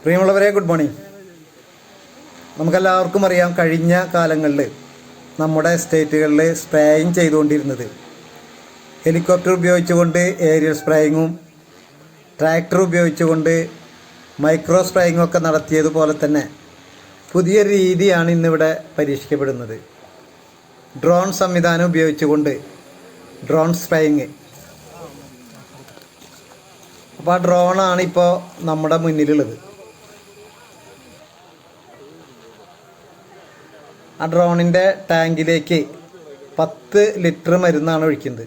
പ്രിയമുള്ളവരെ, good morning. നമുക്കെല്ലാവർക്കും അറിയാം, കഴിഞ്ഞ കാലങ്ങളിൽ നമ്മുടെ എസ്റ്റേറ്റുകളിൽ സ്പ്രേയിങ് ചെയ്തുകൊണ്ടിരുന്നത് ഹെലികോപ്റ്റർ ഉപയോഗിച്ചുകൊണ്ട് ഏരിയൽ സ്പ്രേയിങ്ങും ട്രാക്ടർ ഉപയോഗിച്ചുകൊണ്ട് മൈക്രോ സ്പ്രേയിങ്ങും ഒക്കെ നടത്തിയതുപോലെ തന്നെ പുതിയ രീതിയാണ് ഇന്നിവിടെ പരീക്ഷിക്കപ്പെടുന്നത്. ഡ്രോൺ സംവിധാനം ഉപയോഗിച്ചുകൊണ്ട് ഡ്രോൺ സ്പ്രേയിങ്. അപ്പോൾ ആ ഡ്രോണാണ് ഇപ്പോൾ നമ്മുടെ മുന്നിലുള്ളത്. ആ ഡ്രോണിൻ്റെ ടാങ്കിലേക്ക് 10 ലിറ്റർ മരുന്നാണ് ഒഴിക്കുന്നത്.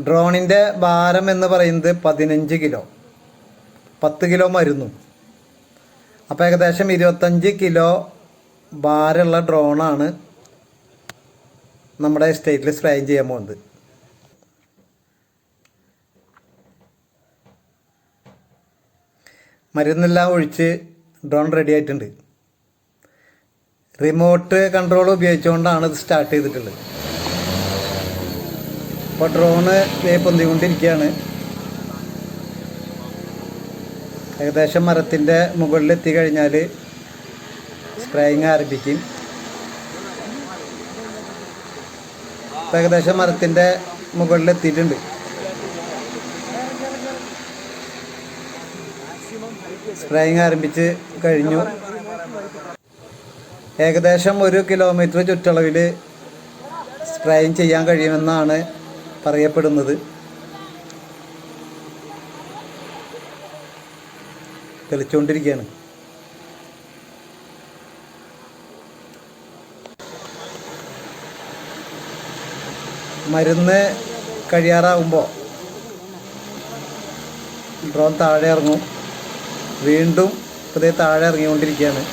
ഡ്രോണിൻ്റെ ഭാരം എന്ന് പറയുന്നത് 15 കിലോ, 10 കിലോ മരുന്നും. അപ്പോൾ ഏകദേശം 25 കിലോ ഭാരമുള്ള ഡ്രോണാണ് നമ്മുടെ എസ്റ്റേറ്റിൽ സ്പ്രേ ചെയ്യാൻ പോകുന്നത്. മരുന്നെല്ലാം ഒഴിച്ച് ഡ്രോൺ റെഡി ആയിട്ടുണ്ട്. റിമോട്ട് കൺട്രോൾ ഉപയോഗിച്ചുകൊണ്ടാണ് ഇത് സ്റ്റാർട്ട് ചെയ്തിട്ടുള്ളത്. അപ്പോൾ ഡ്രോണ് പൊന്തിക്കൊണ്ടിരിക്കുകയാണ്. ഏകദേശം മരത്തിൻ്റെ മുകളിലെത്തി കഴിഞ്ഞാൽ സ്പ്രേയിങ് ആരംഭിക്കും. ഇപ്പോൾ ഏകദേശം മരത്തിൻ്റെ മുകളിലെത്തിയിട്ടുണ്ട്. സ്പ്രേയിങ് ആരംഭിച്ച് കഴിഞ്ഞു. ഏകദേശം 1 കിലോമീറ്റർ ചുറ്റളവിൽ സ്പ്രേയിങ് ചെയ്യാൻ കഴിയുമെന്നാണ് പറയപ്പെടുന്നത്. തെളിച്ചുകൊണ്ടിരിക്കുകയാണ്. മരുന്ന് കഴിയാറാകുമ്പോൾ ഡ്രോൺ താഴെ ഇറങ്ങും. വീണ്ടും ഇതേ താഴെ ഇറങ്ങിക്കൊണ്ടിരിക്കുകയാണ്.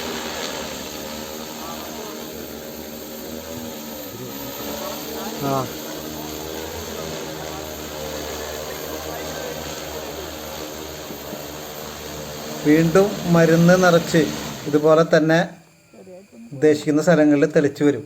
വീണ്ടും മരുന്ന് നിറച്ച് ഇതുപോലെ തന്നെ ഉദ്ദേശിക്കുന്ന സ്ഥലങ്ങളിൽ തെളിച്ചു വരും.